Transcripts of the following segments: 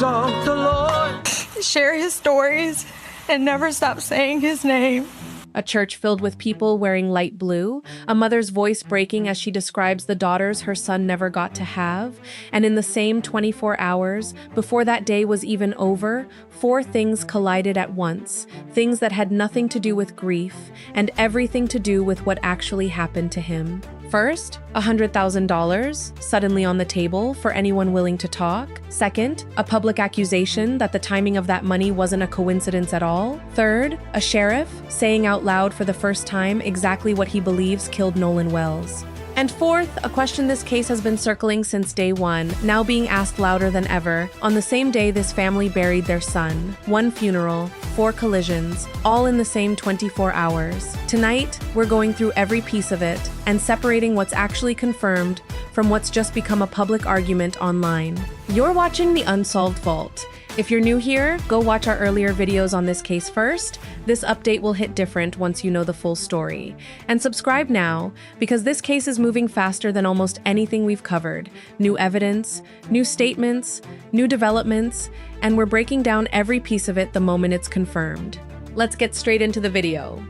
of the Lord. Share his stories and never stop saying his name. A church filled with people wearing light blue, a mother's voice breaking as she describes the daughters her son never got to have, and in the same 24 hours, before that day was even over, 4 things collided at once, things that had nothing to do with grief, and everything to do with what actually happened to him. First, $100,000 suddenly on the table for anyone willing to talk. Second, a public accusation that the timing of that money wasn't a coincidence at all. Third, a sheriff saying out loud for the first time exactly what he believes killed Nolan Wells. And fourth, a question this case has been circling since day one, now being asked louder than ever. On the same day this family buried their son. 1 funeral, 4 collisions, all in the same 24 hours. Tonight, we're going through every piece of it and separating what's actually confirmed from what's just become a public argument online. You're watching the Unsolved Vault. If you're new here, go watch our earlier videos on this case first. This update will hit different once you know the full story. And subscribe now, because this case is moving faster than almost anything we've covered. New evidence, new statements, new developments, and we're breaking down every piece of it the moment it's confirmed. Let's get straight into the video.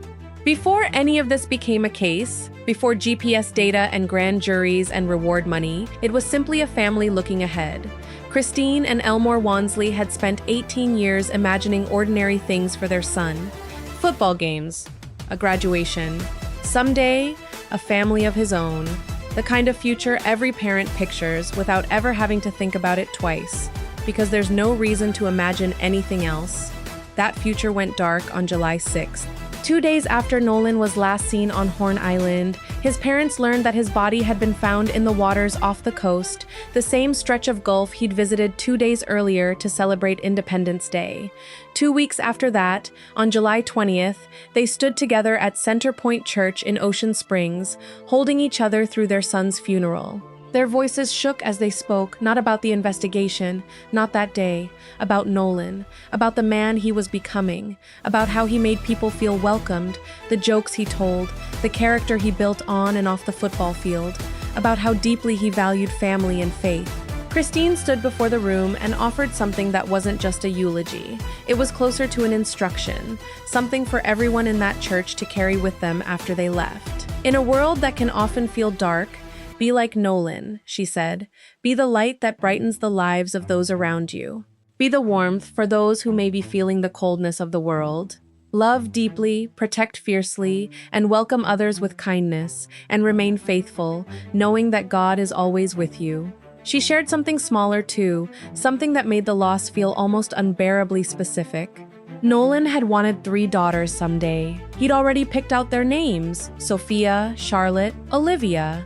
Before any of this became a case, before GPS data and grand juries and reward money, it was simply a family looking ahead. Christine and Elmore Wansley had spent 18 years imagining ordinary things for their son. Football games, a graduation, someday, a family of his own, the kind of future every parent pictures without ever having to think about it twice, because there's no reason to imagine anything else. That future went dark on July 6th. 2 days after Nolan was last seen on Horn Island, his parents learned that his body had been found in the waters off the coast, the same stretch of Gulf he'd visited 2 days earlier to celebrate Independence Day. 2 weeks after that, on July 20th, they stood together at Center Point Church in Ocean Springs, holding each other through their son's funeral. Their voices shook as they spoke, not about the investigation, not that day, about Nolan, about the man he was becoming, about how he made people feel welcomed, the jokes he told, the character he built on and off the football field, about how deeply he valued family and faith. Christine stood before the room and offered something that wasn't just a eulogy. It was closer to an instruction, something for everyone in that church to carry with them after they left. In a world that can often feel dark, be like Nolan, she said. Be the light that brightens the lives of those around you. Be the warmth for those who may be feeling the coldness of the world. Love deeply, protect fiercely, and welcome others with kindness, and remain faithful, knowing that God is always with you. She shared something smaller too, something that made the loss feel almost unbearably specific. Nolan had wanted 3 daughters someday. He'd already picked out their names: Sophia, Charlotte, Olivia.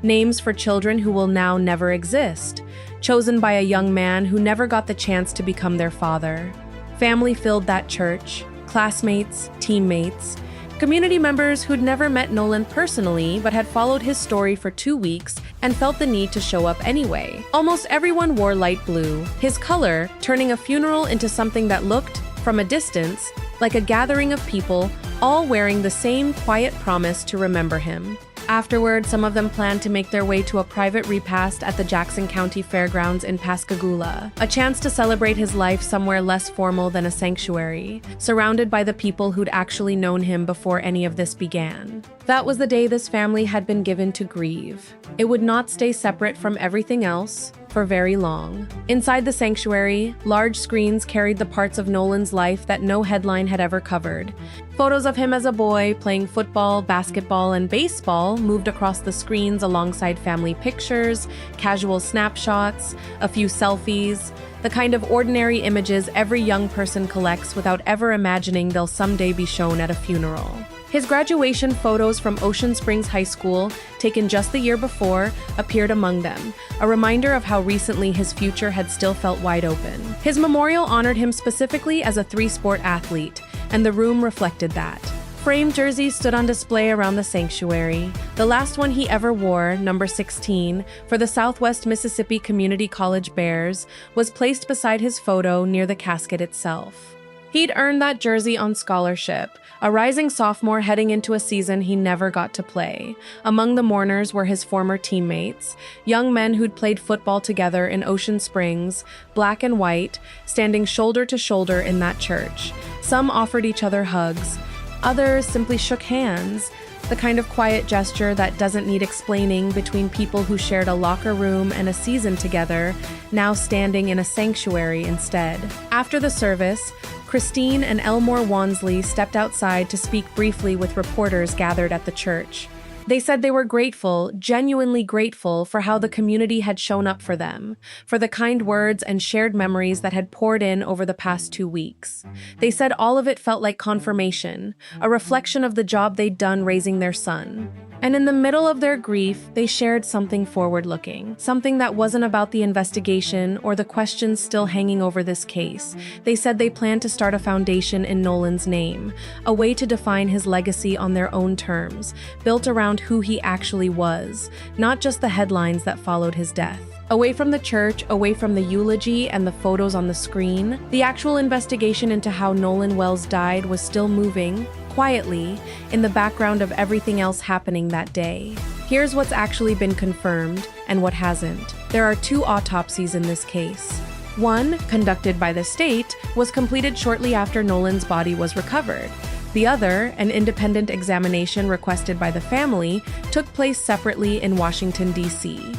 Names for children who will now never exist, chosen by a young man who never got the chance to become their father. Family filled that church, classmates, teammates, community members who'd never met Nolan personally but had followed his story for 2 weeks and felt the need to show up anyway. Almost everyone wore light blue, his color turning a funeral into something that looked, from a distance, like a gathering of people, all wearing the same quiet promise to remember him. Afterward, some of them planned to make their way to a private repast at the Jackson County Fairgrounds in Pascagoula, a chance to celebrate his life somewhere less formal than a sanctuary, surrounded by the people who'd actually known him before any of this began. That was the day this family had been given to grieve. It would not stay separate from everything else for very long. Inside the sanctuary, large screens carried the parts of Nolan's life that no headline had ever covered. Photos of him as a boy playing football, basketball, and baseball moved across the screens alongside family pictures, casual snapshots, a few selfies, the kind of ordinary images every young person collects without ever imagining they'll someday be shown at a funeral. His graduation photos from Ocean Springs High School, taken just the year before, appeared among them, a reminder of how recently his future had still felt wide open. His memorial honored him specifically as a 3-sport athlete, and the room reflected that. Framed jerseys stood on display around the sanctuary. The last one he ever wore, number 16, for the Southwest Mississippi Community College Bears, was placed beside his photo near the casket itself. He'd earned that jersey on scholarship, a rising sophomore heading into a season he never got to play. Among the mourners were his former teammates, young men who'd played football together in Ocean Springs, black and white, standing shoulder to shoulder in that church. Some offered each other hugs, others simply shook hands, the kind of quiet gesture that doesn't need explaining between people who shared a locker room and a season together, now standing in a sanctuary instead. After the service, Christine and Elmore Wansley stepped outside to speak briefly with reporters gathered at the church. They said they were grateful, genuinely grateful, for how the community had shown up for them, for the kind words and shared memories that had poured in over the past 2 weeks. They said all of it felt like confirmation, a reflection of the job they'd done raising their son. And in the middle of their grief, they shared something forward-looking, something that wasn't about the investigation or the questions still hanging over this case. They said they planned to start a foundation in Nolan's name, a way to define his legacy on their own terms, built around who he actually was, not just the headlines that followed his death. Away from the church, away from the eulogy and the photos on the screen, the actual investigation into how Nolan Wells died was still moving, quietly, in the background of everything else happening that day. Here's what's actually been confirmed and what hasn't. There are 2 autopsies in this case. One, conducted by the state, was completed shortly after Nolan's body was recovered. The other, an independent examination requested by the family, took place separately in Washington, D.C.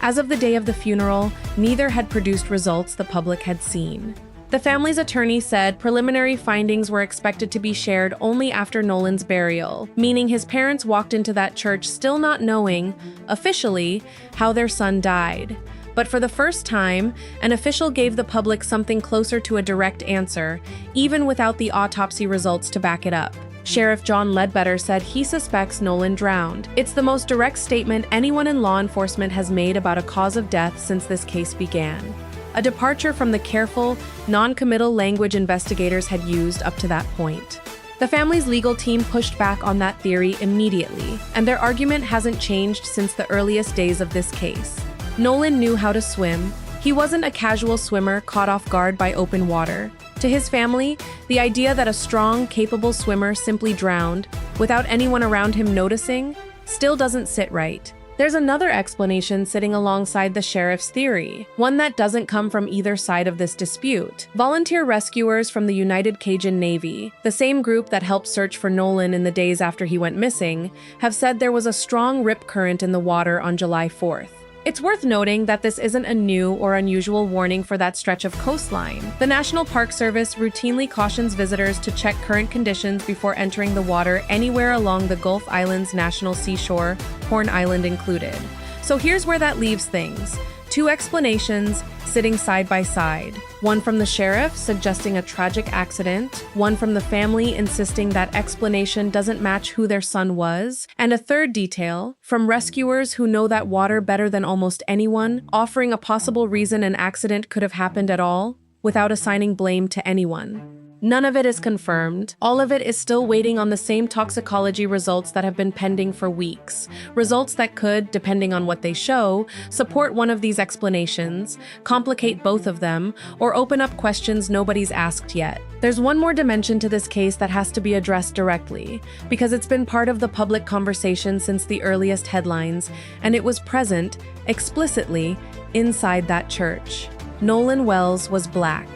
As of the day of the funeral, neither had produced results the public had seen. The family's attorney said preliminary findings were expected to be shared only after Nolan's burial, meaning his parents walked into that church still not knowing, officially, how their son died. But for the first time, an official gave the public something closer to a direct answer, even without the autopsy results to back it up. Sheriff John Ledbetter said he suspects Nolan drowned. It's the most direct statement anyone in law enforcement has made about a cause of death since this case began. A departure from the careful, non-committal language investigators had used up to that point. The family's legal team pushed back on that theory immediately, and their argument hasn't changed since the earliest days of this case. Nolan knew how to swim. He wasn't a casual swimmer caught off guard by open water. To his family, the idea that a strong, capable swimmer simply drowned, without anyone around him noticing, still doesn't sit right. There's another explanation sitting alongside the sheriff's theory, one that doesn't come from either side of this dispute. Volunteer rescuers from the United Cajun Navy, the same group that helped search for Nolan in the days after he went missing, have said there was a strong rip current in the water on July 4th. It's worth noting that this isn't a new or unusual warning for that stretch of coastline. The National Park Service routinely cautions visitors to check current conditions before entering the water anywhere along the Gulf Islands National Seashore, Horn Island included. So here's where that leaves things. 2 explanations sitting side by side. One from the sheriff suggesting a tragic accident, one from the family insisting that explanation doesn't match who their son was, and a third detail from rescuers who know that water better than almost anyone, offering a possible reason an accident could have happened at all, without assigning blame to anyone. None of it is confirmed. All of it is still waiting on the same toxicology results that have been pending for weeks. Results that could, depending on what they show, support one of these explanations, complicate both of them, or open up questions nobody's asked yet. There's one more dimension to this case that has to be addressed directly, because it's been part of the public conversation since the earliest headlines, and it was present, explicitly, inside that church. Nolan Wells was Black.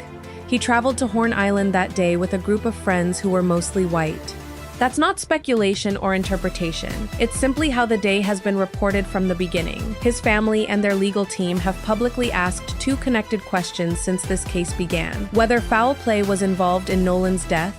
He traveled to Horn Island that day with a group of friends who were mostly white. That's not speculation or interpretation. It's simply how the day has been reported from the beginning. His family and their legal team have publicly asked 2 connected questions since this case began: whether foul play was involved in Nolan's death,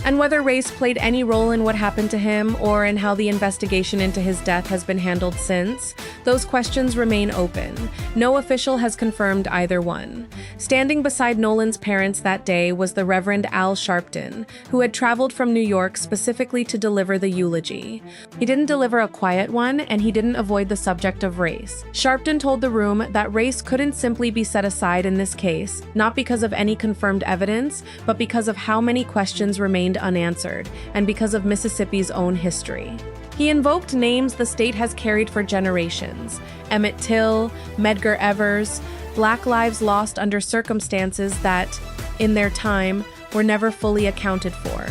and whether race played any role in what happened to him or in how the investigation into his death has been handled since. Those questions remain open. No official has confirmed either one. Standing beside Nolan's parents that day was the Reverend Al Sharpton, who had traveled from New York specifically to deliver the eulogy. He didn't deliver a quiet one, and he didn't avoid the subject of race. Sharpton told the room that race couldn't simply be set aside in this case, not because of any confirmed evidence, but because of how many questions remained unanswered, and because of Mississippi's own history. He invoked names the state has carried for generations: Emmett Till, Medgar Evers, Black lives lost under circumstances that, in their time, were never fully accounted for.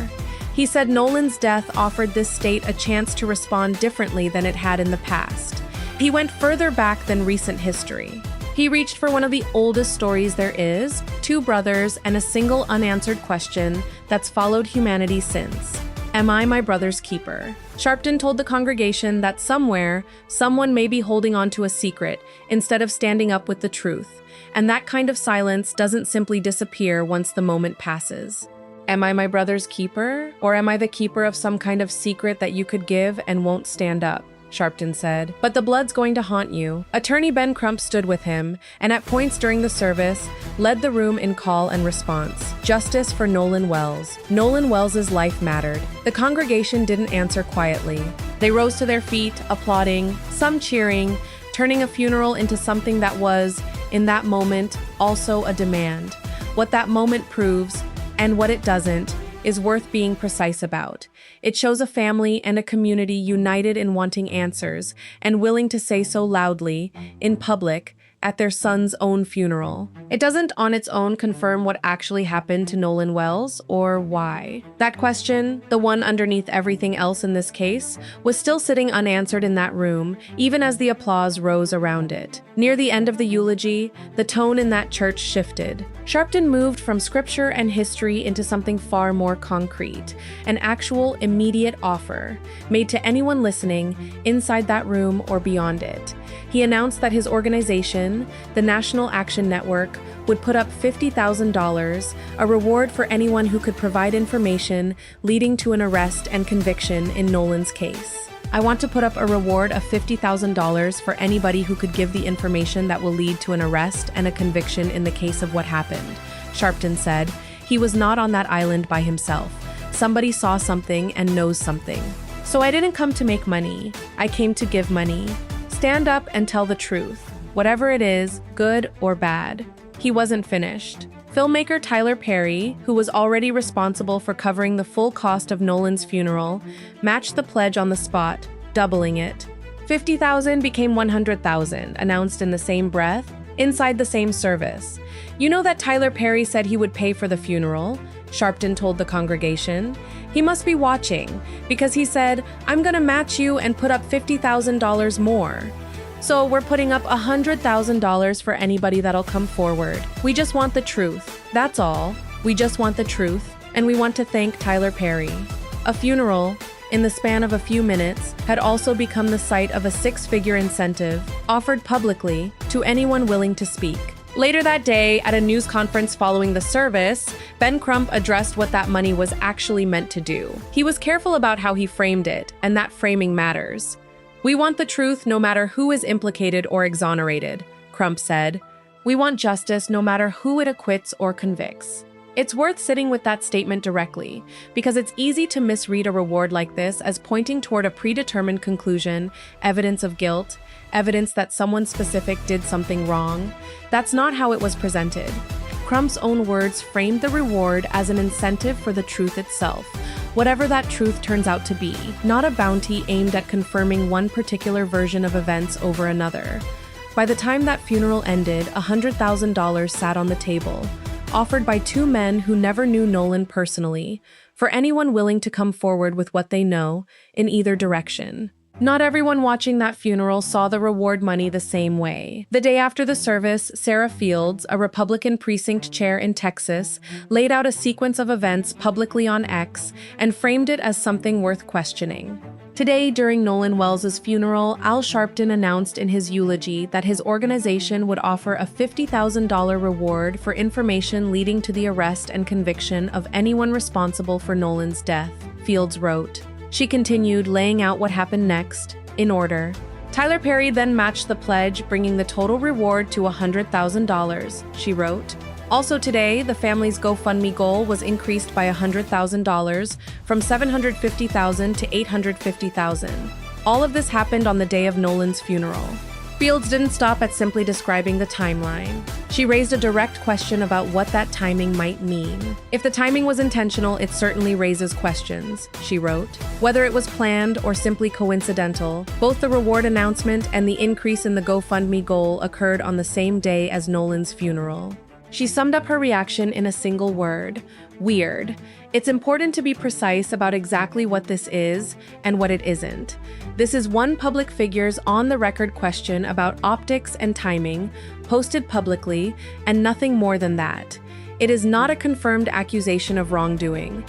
He said Nolan's death offered this state a chance to respond differently than it had in the past. He went further back than recent history. He reached for one of the oldest stories there is, two brothers, and a single unanswered question that's followed humanity since. Am I my brother's keeper? Sharpton told the congregation that somewhere, someone may be holding on to a secret instead of standing up with the truth, and that kind of silence doesn't simply disappear once the moment passes. Am I my brother's keeper? Or am I the keeper of some kind of secret that you could give and won't stand up? Sharpton said. But the blood's going to haunt you. Attorney Ben Crump stood with him, and at points during the service, led the room in call and response. Justice for Nolan Wells. Nolan Wells's life mattered. The congregation didn't answer quietly. They rose to their feet, applauding, some cheering, turning a funeral into something that was, in that moment, also a demand. What that moment proves, and what it doesn't, is worth being precise about. It shows a family and a community united in wanting answers and willing to say so loudly, in public, at their son's own funeral. It doesn't on its own confirm what actually happened to Nolan Wells or why. That question, the one underneath everything else in this case, was still sitting unanswered in that room, even as the applause rose around it. Near the end of the eulogy, the tone in that church shifted. Sharpton moved from scripture and history into something far more concrete, an actual, immediate offer, made to anyone listening, inside that room or beyond it. He announced that his organization, the National Action Network, would put up $50,000, a reward for anyone who could provide information leading to an arrest and conviction in Nolan's case. I want to put up a reward of $50,000 for anybody who could give the information that will lead to an arrest and a conviction in the case of what happened, Sharpton said. He was not on that island by himself. Somebody saw something and knows something. So I didn't come to make money. I came to give money. Stand up and tell the truth, whatever it is, good or bad. He wasn't finished. Filmmaker Tyler Perry, who was already responsible for covering the full cost of Nolan's funeral, matched the pledge on the spot, doubling it. $50,000 became $100,000, announced in the same breath, inside the same service. You know that Tyler Perry said he would pay for the funeral, Sharpton told the congregation. He must be watching, because he said, I'm gonna match you and put up $50,000 more. So we're putting up $100,000 for anybody that'll come forward. We just want the truth. That's all. We just want the truth, and we want to thank Tyler Perry. A funeral, in the span of a few minutes, had also become the site of a six-figure incentive offered publicly to anyone willing to speak. Later that day, at a news conference following the service, Ben Crump addressed what that money was actually meant to do. He was careful about how he framed it, and that framing matters. We want the truth no matter who is implicated or exonerated, Crump said. We want justice no matter who it acquits or convicts. It's worth sitting with that statement directly, because it's easy to misread a reward like this as pointing toward a predetermined conclusion, evidence of guilt, evidence that someone specific did something wrong. That's not how it was presented. Crump's own words framed the reward as an incentive for the truth itself, whatever that truth turns out to be, not a bounty aimed at confirming one particular version of events over another. By the time that funeral ended, $100,000 sat on the table, offered by two men who never knew Nolan personally, for anyone willing to come forward with what they know, in either direction. Not everyone watching that funeral saw the reward money the same way. The day after the service, Sarah Fields, a Republican precinct chair in Texas, laid out a sequence of events publicly on X and framed it as something worth questioning. Today, during Nolan Wells' funeral, Al Sharpton announced in his eulogy that his organization would offer a $50,000 reward for information leading to the arrest and conviction of anyone responsible for Nolan's death, Fields wrote. She continued, laying out what happened next, in order. Tyler Perry then matched the pledge, bringing the total reward to $100,000, she wrote. Also today, the family's GoFundMe goal was increased by $100,000 from $750,000 to $850,000. All of this happened on the day of Nolan's funeral. Fields didn't stop at simply describing the timeline. She raised a direct question about what that timing might mean. If the timing was intentional, it certainly raises questions, she wrote. Whether it was planned or simply coincidental, both the reward announcement and the increase in the GoFundMe goal occurred on the same day as Nolan's funeral. She summed up her reaction in a single word: weird. It's important to be precise about exactly what this is and what it isn't. This is one public figure's on-the-record question about optics and timing, posted publicly, and nothing more than that. It is not a confirmed accusation of wrongdoing.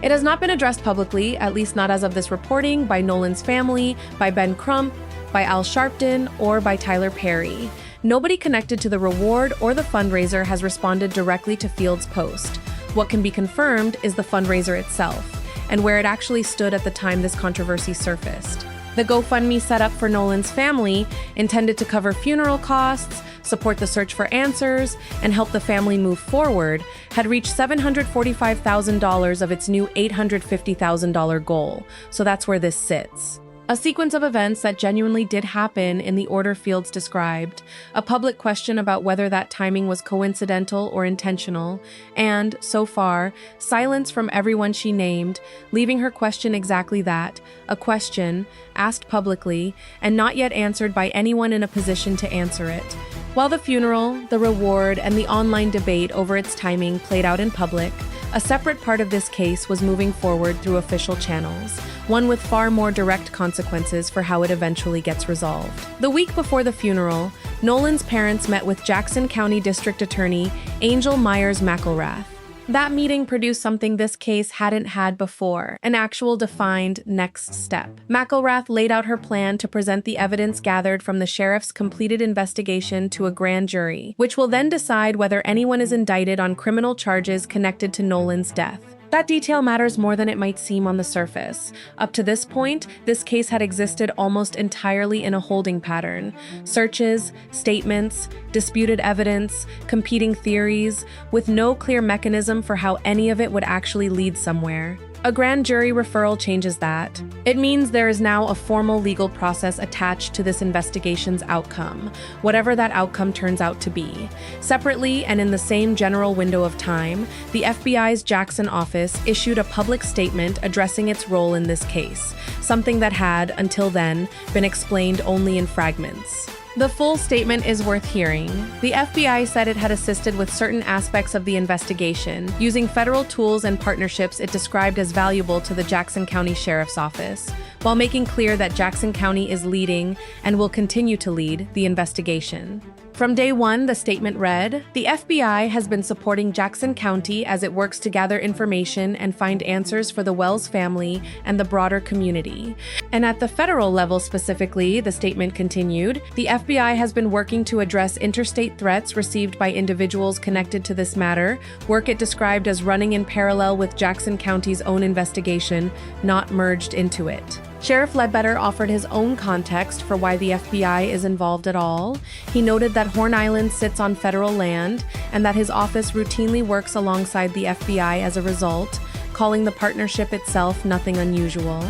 It has not been addressed publicly, at least not as of this reporting, by Nolan's family, by Ben Crump, by Al Sharpton, or by Tyler Perry. Nobody connected to the reward or the fundraiser has responded directly to Field's post. What can be confirmed is the fundraiser itself, and where it actually stood at the time this controversy surfaced. The GoFundMe set up for Nolan's family, intended to cover funeral costs, support the search for answers, and help the family move forward, had reached $745,000 of its new $850,000 goal, so that's where this sits. A sequence of events that genuinely did happen in the order Fields described, a public question about whether that timing was coincidental or intentional, and, so far, silence from everyone she named, leaving her question exactly that, a question, asked publicly, and not yet answered by anyone in a position to answer it. While the funeral, the reward, and the online debate over its timing played out in public, a separate part of this case was moving forward through official channels, one with far more direct consequences for how it eventually gets resolved. The week before the funeral, Nolan's parents met with Jackson County District Attorney Angel Myers McElrath. That meeting produced something this case hadn't had before, an actual defined next step. McElrath laid out her plan to present the evidence gathered from the sheriff's completed investigation to a grand jury, which will then decide whether anyone is indicted on criminal charges connected to Nolan's death. That detail matters more than it might seem on the surface. Up to this point, this case had existed almost entirely in a holding pattern. Searches, statements, disputed evidence, competing theories, with no clear mechanism for how any of it would actually lead somewhere. A grand jury referral changes that. It means there is now a formal legal process attached to this investigation's outcome, whatever that outcome turns out to be. Separately, and in the same general window of time, the FBI's Jackson office issued a public statement addressing its role in this case, something that had, until then, been explained only in fragments. The full statement is worth hearing. The FBI said it had assisted with certain aspects of the investigation, using federal tools and partnerships it described as valuable to the Jackson County Sheriff's Office, while making clear that Jackson County is leading, and will continue to lead, the investigation. From day one, the statement read, "The FBI has been supporting Jackson County as it works to gather information and find answers for the Wells family and the broader community. And at the federal level specifically," the statement continued, "the FBI has been working to address interstate threats received by individuals connected to this matter, work it described as running in parallel with Jackson County's own investigation, not merged into it." Sheriff Ledbetter offered his own context for why the FBI is involved at all. He noted that Horn Island sits on federal land and that his office routinely works alongside the FBI as a result, calling the partnership itself nothing unusual.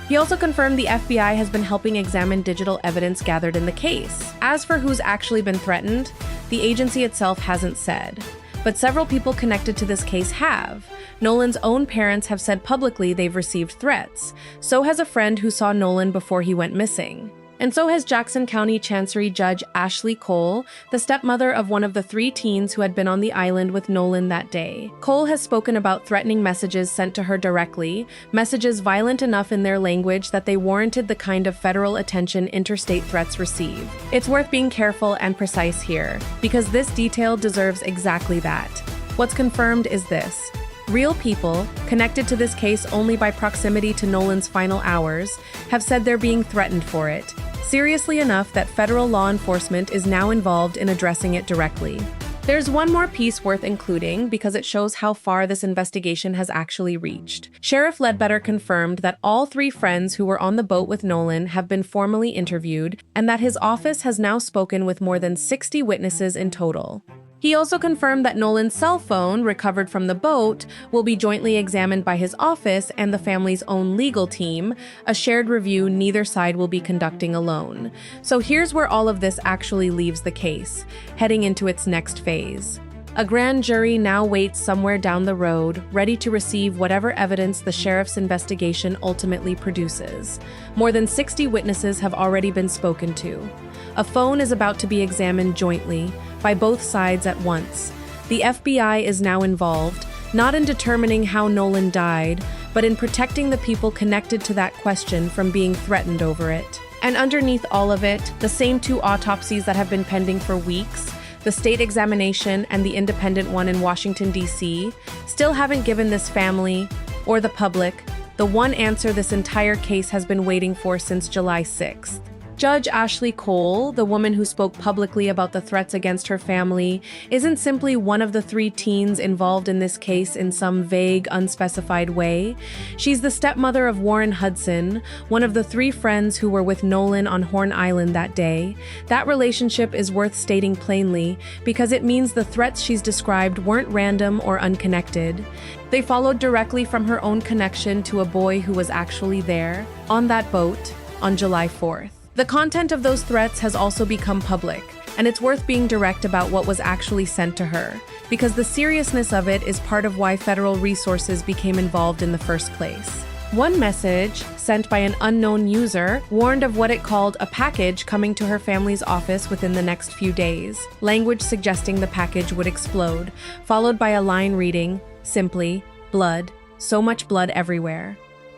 He also confirmed the FBI has been helping examine digital evidence gathered in the case. As for who's actually been threatened, the agency itself hasn't said. But several people connected to this case have. Nolan's own parents have said publicly they've received threats. So has a friend who saw Nolan before he went missing. And so has Jackson County Chancery Judge Ashley Cole, the stepmother of one of the 3 teens who had been on the island with Nolan that day. Cole has spoken about threatening messages sent to her directly, messages violent enough in their language that they warranted the kind of federal attention interstate threats receive. It's worth being careful and precise here, because this detail deserves exactly that. What's confirmed is this. Real people, connected to this case only by proximity to Nolan's final hours, have said they're being threatened for it. Seriously enough that federal law enforcement is now involved in addressing it directly. There's one more piece worth including because it shows how far this investigation has actually reached. Sheriff Ledbetter confirmed that all 3 friends who were on the boat with Nolan have been formally interviewed and that his office has now spoken with more than 60 witnesses in total. He also confirmed that Nolan's cell phone, recovered from the boat, will be jointly examined by his office and the family's own legal team, a shared review neither side will be conducting alone. So here's where all of this actually leaves the case, heading into its next phase. A grand jury now waits somewhere down the road, ready to receive whatever evidence the sheriff's investigation ultimately produces. More than 60 witnesses have already been spoken to. A phone is about to be examined jointly, by both sides at once. The FBI is now involved, not in determining how Nolan died, but in protecting the people connected to that question from being threatened over it. And underneath all of it, the same two autopsies that have been pending for weeks, the state examination and the independent one in Washington, D.C., still haven't given this family, or the public, the one answer this entire case has been waiting for since July 6th. Judge Ashley Cole, the woman who spoke publicly about the threats against her family, isn't simply one of the 3 teens involved in this case in some vague, unspecified way. She's the stepmother of Warren Hudson, one of the 3 friends who were with Nolan on Horn Island that day. That relationship is worth stating plainly because it means the threats she's described weren't random or unconnected. They followed directly from her own connection to a boy who was actually there, on that boat, on July 4th. The content of those threats has also become public, and it's worth being direct about what was actually sent to her, because the seriousness of it is part of why federal resources became involved in the first place. One message, sent by an unknown user, warned of what it called a package coming to her family's office within the next few days, language suggesting the package would explode, followed by a line reading, simply, "Blood, so much blood everywhere."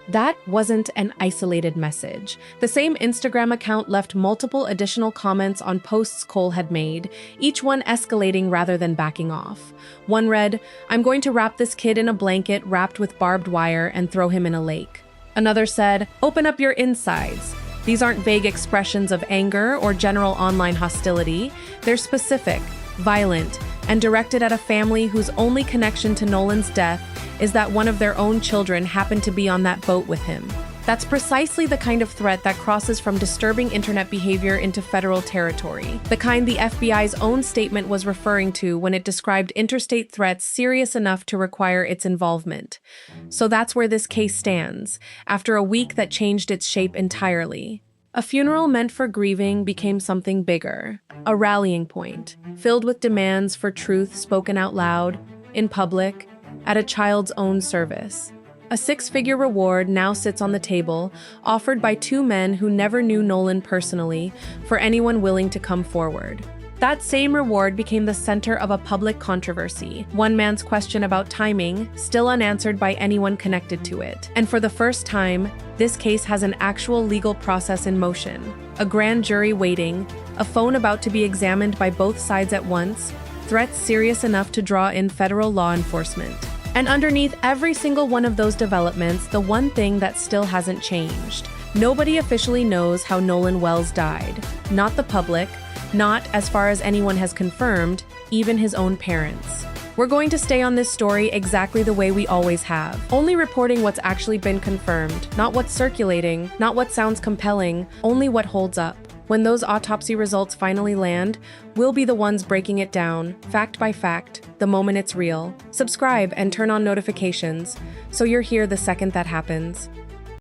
That wasn't an isolated message. The same Instagram account left multiple additional comments on posts Cole had made, each one escalating rather than backing off. One read, "I'm going to wrap this kid in a blanket wrapped with barbed wire and throw him in a lake." Another said, "Open up your insides." These aren't vague expressions of anger or general online hostility. They're specific, violent, and directed at a family whose only connection to Nolan's death is that one of their own children happened to be on that boat with him. That's precisely the kind of threat that crosses from disturbing internet behavior into federal territory, the kind the FBI's own statement was referring to when it described interstate threats serious enough to require its involvement. So that's where this case stands, after a week that changed its shape entirely. A funeral meant for grieving became something bigger, a rallying point, filled with demands for truth spoken out loud, in public, at a child's own service. A 6-figure reward now sits on the table, offered by 2 men who never knew Nolan personally, for anyone willing to come forward. That same reward became the center of a public controversy, one man's question about timing, still unanswered by anyone connected to it. And for the first time, this case has an actual legal process in motion. A grand jury waiting, a phone about to be examined by both sides at once, threats serious enough to draw in federal law enforcement. And underneath every single one of those developments, the one thing that still hasn't changed. Nobody officially knows how Nolan Wells died. Not the public, not, as far as anyone has confirmed, even his own parents. We're going to stay on this story exactly the way we always have, only reporting what's actually been confirmed, not what's circulating, not what sounds compelling, only what holds up. When those autopsy results finally land, we'll be the ones breaking it down, fact by fact, the moment it's real. Subscribe and turn on notifications, so you're here the second that happens.